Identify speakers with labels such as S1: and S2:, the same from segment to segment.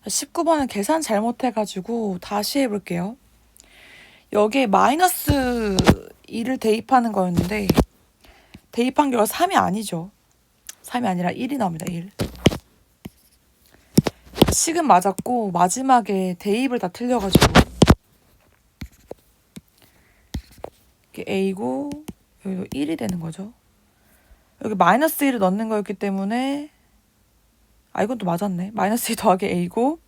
S1: 19번은 계산 잘못해가지고 다시 해볼게요. 여기에 마이너스 2를 대입하는 거였는데 대입한 결과 3이 아니죠. 3이 아니라 1이 나옵니다. 1. 식은 맞았고 마지막에 대입을 다 틀려가지고 이게 A고 여기도 1이 되는 거죠. 여기 마이너스 1을 넣는 거였기 때문에 이건 또 맞았네. 마이너스 2 더하기 A고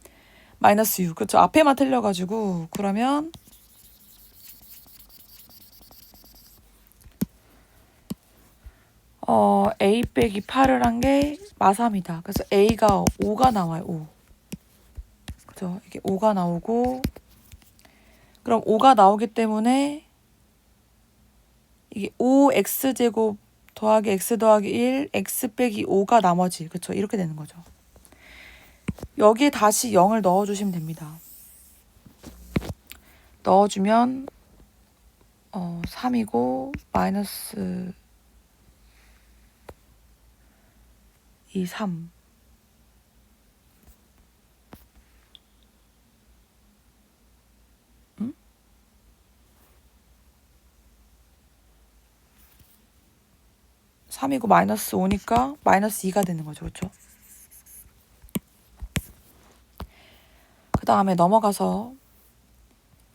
S1: 마이너스 6. 그쵸? 앞에만 틀려가지고 그러면 A 빼기 8을 한 게 마3이다. 그래서 A가 5가 나와요. 5. 그죠? 이게 5가 나오고 그럼 5가 나오기 때문에 이게 5x제곱 더하기 x 더하기 1 x 빼기 5가 나머지. 그쵸? 이렇게 되는 거죠. 여기에 다시 0을 넣어주시면 됩니다. 넣어주면 3이고 마이너스 2, 3. 응? 3이고 마이너스 5니까 마이너스 2가 되는 거죠. 그렇죠? 그 다음에 넘어가서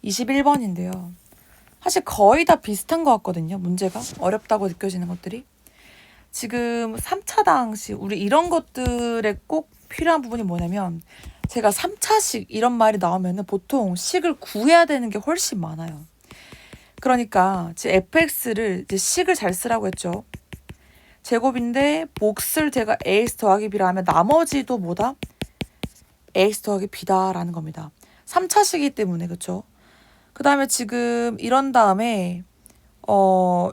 S1: 21번인데요. 사실 거의 다 비슷한 것 같거든요. 문제가 어렵다고 느껴지는 것들이. 지금 3차 당시 우리 이런 것들에 꼭 필요한 부분이 뭐냐면 제가 3차식 이런 말이 나오면은 보통 식을 구해야 되는 게 훨씬 많아요. 그러니까 지금 fx를 이제 식을 잘 쓰라고 했죠. 제곱인데 몫을 제가 ax 더하기 b라 하면 나머지도 뭐다? ax 더하기 b다라는 겁니다. 3차식이기 때문에 그쵸? 그 다음에 지금 이런 다음에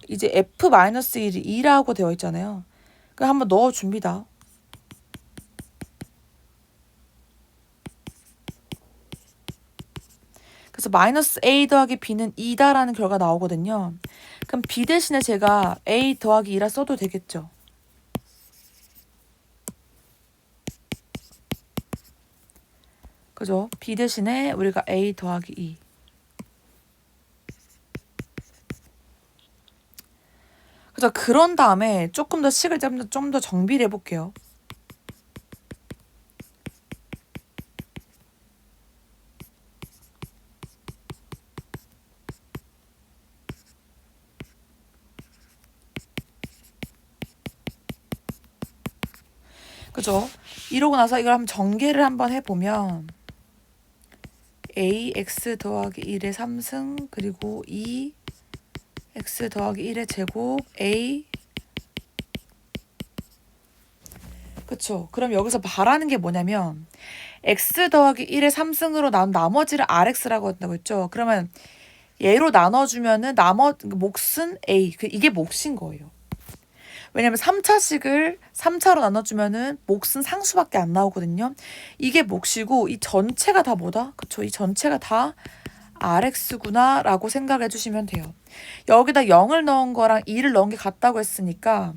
S1: 이제 f-1이 2라고 되어 있잖아요. 그럼 한번 넣어줍니다. 그래서 마이너스 a 더하기 b는 2다라는 결과 나오거든요. 그럼 b 대신에 제가 a 더하기 2라 써도 되겠죠. 그죠? b 대신에 우리가 a 더하기 2. 그래서 그런 다음에 조금 더 식을 좀 더 정비를 해볼게요. 그죠? 이러고 나서 이걸 한번 전개를 한번 해보면 ax 더하기 1의 3승 그리고 2x 더하기 1의 제곱 a 그쵸? 그럼 여기서 바라는 게 뭐냐면 x 더하기 1의 3승으로 나온 나머지를 rx라고 한다고 했죠? 그러면 얘로 나눠주면은 몫은 a 이게 몫인 거예요. 왜냐면 3차식을 3차로 나눠주면은 몫은 상수밖에 안 나오거든요. 이게 몫이고 이 전체가 다 뭐다? 그쵸? 이 전체가 다 rx구나 라고 생각해 주시면 돼요. 여기다 0을 넣은 거랑 2를 넣은 게 같다고 했으니까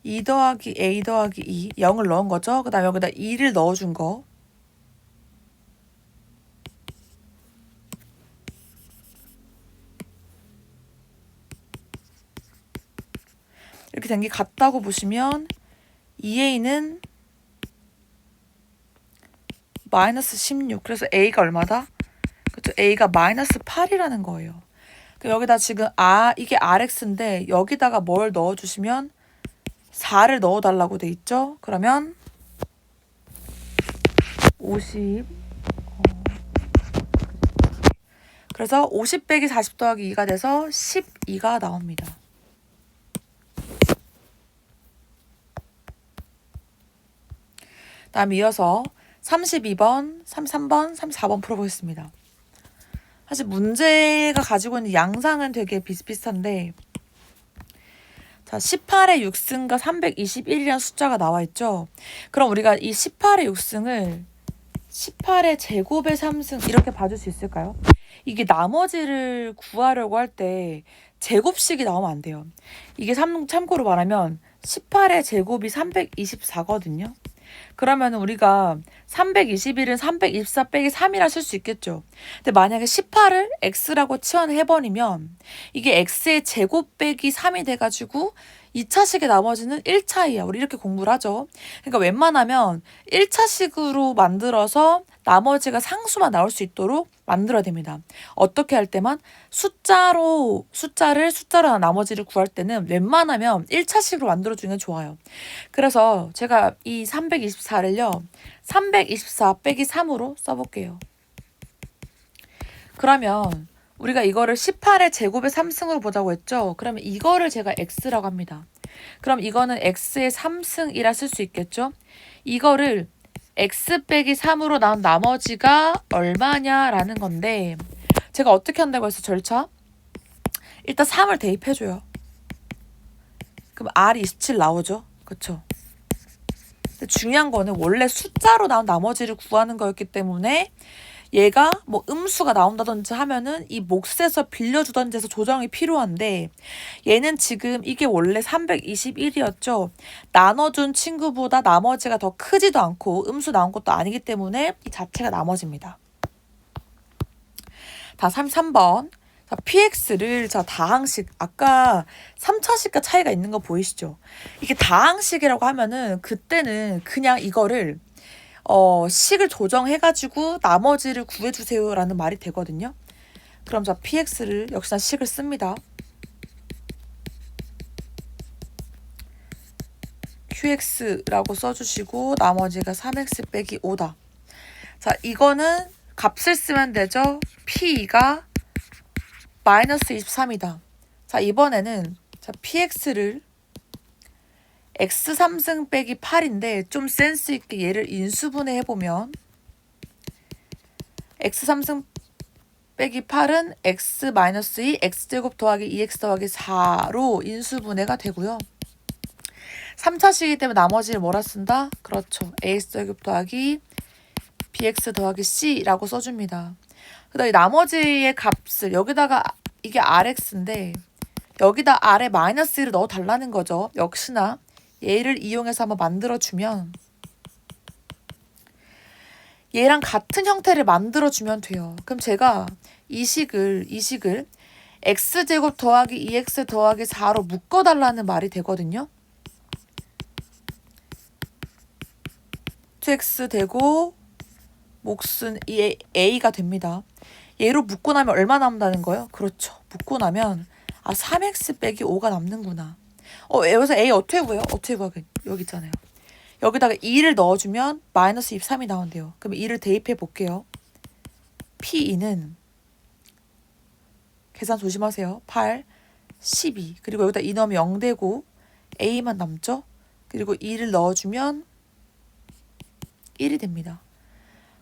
S1: 2 더하기 a 더하기 2 0을 넣은 거죠. 그 다음에 여기다 2를 넣어준 거 이렇게 된 게 같다고 보시면 2a는 마이너스 16 그래서 a가 얼마다? 그쵸? a가 마이너스 8이라는 거예요. 여기다 지금 이게 rx인데 여기다가 뭘 넣어주시면 4를 넣어달라고 돼 있죠? 그러면 50 그래서 50 빼기 40 더하기 2가 돼서 12가 나옵니다. 다음 이어서 32번, 33번, 34번 풀어보겠습니다. 사실 문제가 가지고 있는 양상은 되게 비슷비슷한데 자, 18의 6승과 321이라는 숫자가 나와 있죠. 그럼 우리가 이 18의 6승을 18의 제곱의 3승 이렇게 봐줄 수 있을까요? 이게 나머지를 구하려고 할 때 제곱식이 나오면 안 돼요. 이게 참고로 말하면 18의 제곱이 324거든요. 그러면 우리가 321은 324 빼기 3이라 쓸 수 있겠죠. 근데 만약에 18을 x라고 치환을 해버리면 이게 x의 제곱 빼기 3이 돼가지고 2차식의 나머지는 1차이야. 우리 이렇게 공부를 하죠. 그러니까 웬만하면 1차식으로 만들어서 나머지가 상수만 나올 수 있도록 만들어야 됩니다. 어떻게 할 때만 숫자로 나머지를 구할 때는 웬만하면 1차식으로 만들어주는 게 좋아요. 그래서 제가 이 324를요. 324 빼기 3으로 써볼게요. 그러면 우리가 이거를 18의 제곱의 3승으로 보자고 했죠. 그러면 이거를 제가 x라고 합니다. 그럼 이거는 x의 3승이라 쓸 수 있겠죠. 이거를 x 빼기 3으로 나온 나머지가 얼마냐라는 건데 제가 어떻게 한다고 해서 절차? 일단 3을 대입해줘요. 그럼 R이 27 나오죠. 그쵸? 근데 중요한 거는 원래 숫자로 나온 나머지를 구하는 거였기 때문에 얘가 뭐 음수가 나온다든지 하면은 이 몫에서 빌려주던지 해서 조정이 필요한데 얘는 지금 이게 원래 321이었죠. 나눠준 친구보다 나머지가 더 크지도 않고 음수 나온 것도 아니기 때문에 이 자체가 나머지입니다. 다 33번. 자, px를 다항식 아까 3차식과 차이가 있는 거 보이시죠? 이게 다항식이라고 하면은 그때는 그냥 이거를 식을 조정해가지고 나머지를 구해주세요라는 말이 되거든요. 그럼 자 px를 역시나 식을 씁니다. qx라고 써주시고 나머지가 3x 빼기 5다. 자 이거는 값을 쓰면 되죠. p가 마이너스 23이다. 자 이번에는 자 px를 x 3승 빼기 8인데 좀 센스 있게 얘를 인수분해 해보면 x 3승 빼기 8은 x 마이너스 2 x제곱 더하기 2x 더하기 4로 인수분해가 되고요. 3차식이기 때문에 나머지를 뭐라 쓴다? 그렇죠. ax제곱 더하기 bx 더하기 c라고 써줍니다. 그 다음에 나머지의 값을 여기다가 이게 rx인데 여기다 r에 마이너스 1을 넣어 달라는 거죠. 역시나 얘를 이용해서 한번 만들어주면 얘랑 같은 형태를 만들어주면 돼요. 그럼 제가 이 식을 x제곱 더하기 2x 더하기 4로 묶어달라는 말이 되거든요. 2x 되고 몫은 이 a가 됩니다. 얘로 묶고 나면 얼마 남는다는 거예요? 그렇죠. 묶고 나면 3x 빼기 5가 남는구나. 여기서 a 어떻게 구해요? 어떻게 구하게? 여기 있잖아요. 여기다가 2를 넣어주면 마이너스 23이 나온대요. 그럼 2를 대입해 볼게요. P2는 계산 조심하세요. 8, 12 그리고 여기다 2 넣으면 0 되고 A만 남죠? 그리고 2를 넣어주면 1이 됩니다.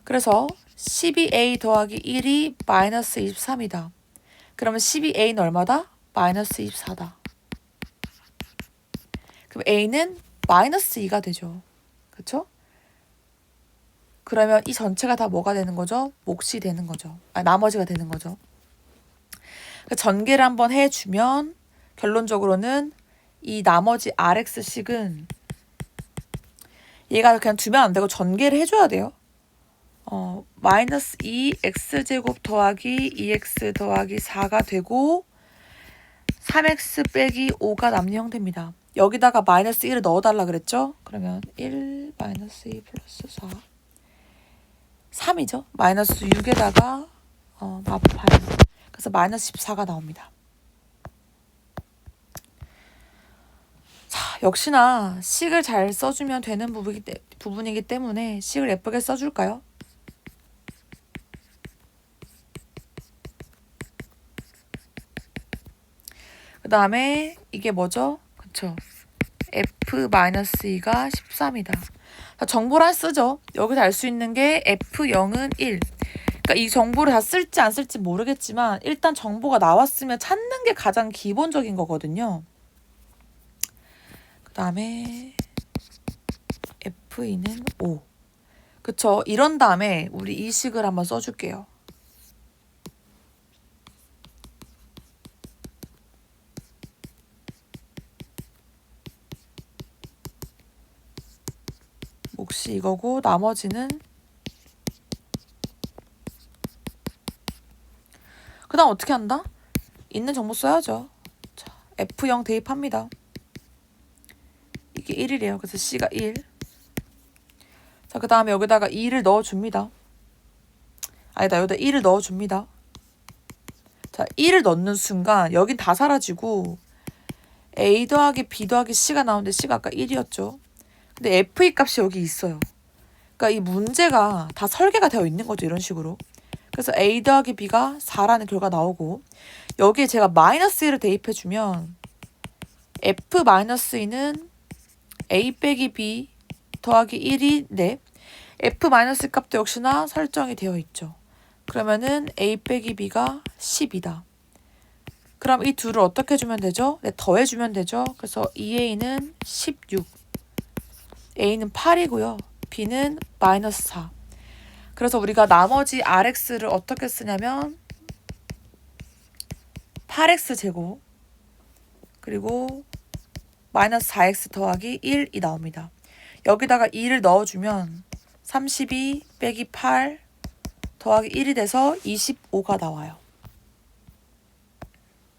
S1: 그래서 12A 더하기 1이 마이너스 23이다. 그러면 12A는 얼마다? 마이너스 24다. 그럼 A는 마이너스 2가 되죠. 그쵸? 그러면 이 전체가 다 뭐가 되는 거죠? 몫이 되는 거죠. 나머지가 되는 거죠. 전개를 한번 해주면 결론적으로는 이 나머지 RX식은 얘가 그냥 두면 안 되고 전개를 해줘야 돼요. 마이너스 2x제곱 더하기 2x 더하기 4가 되고 3x 빼기 5가 남는 형태입니다. 여기다가 마이너스 1을 넣어달라 그랬죠? 그러면 1 마이너스 2 플러스 4 3이죠? 마이너스 6에다가 마법 8 그래서 마이너스 14가 나옵니다. 자, 역시나 식을 잘 써주면 되는 부분이기 때문에 식을 예쁘게 써줄까요? 그 다음에 이게 뭐죠? 그쵸? F-2가 13이다. 정보를 안 쓰죠. 여기서 알 수 있는 게 F0은 1. 그러니까 이 정보를 다 쓸지 안 쓸지 모르겠지만 일단 정보가 나왔으면 찾는 게 가장 기본적인 거거든요. 그 다음에 F2는 5. 그쵸? 이런 다음에 우리 이 식을 한번 써줄게요. 역시 이거고 나머지는 그 다음 어떻게 한다? 있는 정보 써야죠. 자, F0 대입합니다. 이게 1이래요. 그래서 C가 1. 자, 그 다음에 여기다가 2를 넣어줍니다. 아니다, 여기다 1을 넣어줍니다. 자, 1을 넣는 순간 여긴 다 사라지고 A 더하기 B 더하기 C가 나오는데 C가 아까 1이었죠. 근데 F2 값이 여기 있어요. 그러니까 이 문제가 다 설계가 되어 있는 거죠. 이런 식으로. 그래서 A 더하기 B가 4라는 결과가 나오고 여기에 제가 마이너스 1을 대입해주면 F-2는 A 빼기 B 더하기 1인데 F 마이너스 값도 역시나 설정이 되어 있죠. 그러면은 A 빼기 B가 10이다. 그럼 이 둘을 어떻게 주면 되죠? 네, 더해주면 되죠. 그래서 2A는 16, A는 8이고요. B는 마이너스 4. 그래서 우리가 나머지 RX를 어떻게 쓰냐면 8X 제곱 그리고 마이너스 4X 더하기 1이 나옵니다. 여기다가 2를 넣어주면 32 빼기 8 더하기 1이 돼서 25가 나와요.